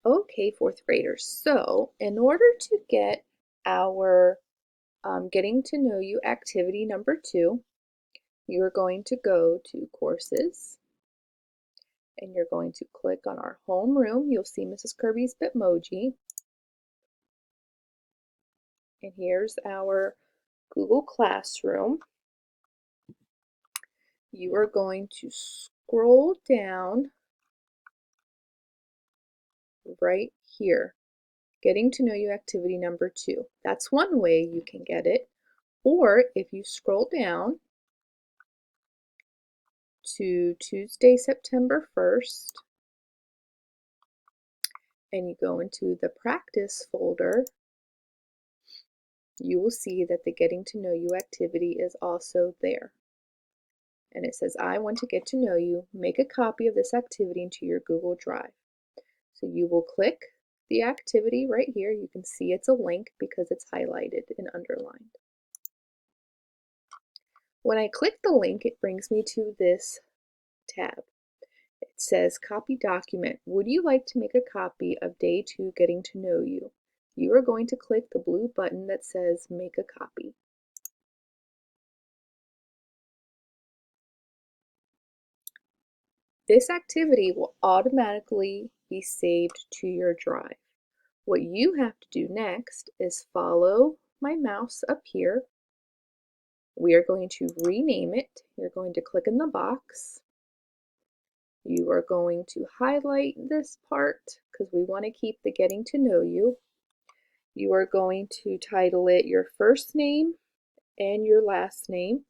Okay, fourth graders. So, in order to get our Getting to Know You activity number 2, you're going to go to Courses and you're going to click on our homeroom. You'll see Mrs. Kirby's Bitmoji. And here's our Google Classroom. You are going to scroll down right here. Getting to Know You activity number 2. That's one way you can get it. Or if you scroll down to Tuesday, September 1st, and you go into the practice folder, you will see that the Getting to Know You activity is also there. And it says, I want to get to know you. Make a copy of this activity into your Google Drive. So you will click the activity right here. You can see it's a link because it's highlighted and underlined. When I click the link, it brings me to this tab. It says copy document. Would you like to make a copy of day 2 Getting to Know You? You are going to click the blue button that says make a copy. This activity will automatically be saved to your drive. What you have to do next is follow my mouse up here. We are going to rename it. You're going to click in the box. You are going to highlight this part because we want to keep the Getting to Know You. You are going to title it your first name and your last name.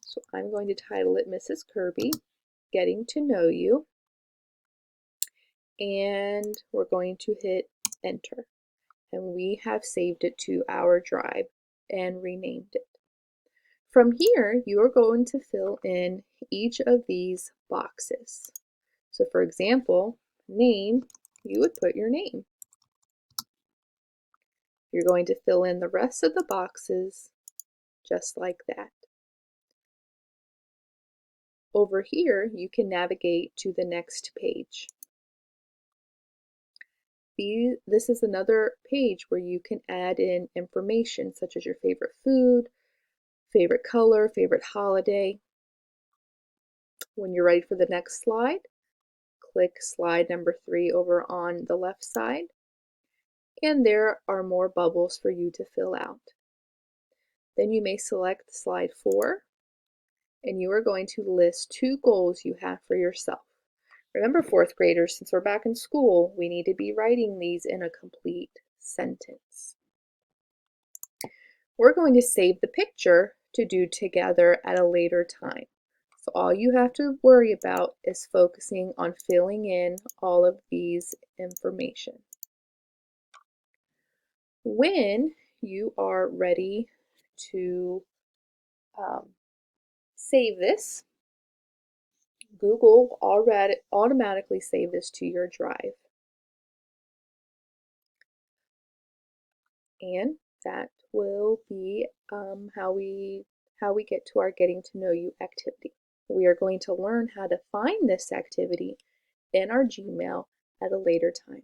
So I'm going to title it Mrs. Kirby, Getting to Know You. And we're going to hit enter. And we have saved it to our drive and renamed it. From here, you are going to fill in each of these boxes. So for example, name, you would put your name. You're going to fill in the rest of the boxes just like that. Over here, you can navigate to the next page. This is another page where you can add in information such as your favorite food, favorite color, favorite holiday. When you're ready for the next slide, click slide number 3 over on the left side, and there are more bubbles for you to fill out. Then you may select slide 4, and you are going to list 2 goals you have for yourself. Remember, fourth graders, since we're back in school, we need to be writing these in a complete sentence. We're going to save the picture to do together at a later time. So all you have to worry about is focusing on filling in all of these information. When you are ready to save this, Google will already automatically save this to your drive. And that will be how we get to our Getting to Know You activity. We are going to learn how to find this activity in our Gmail at a later time.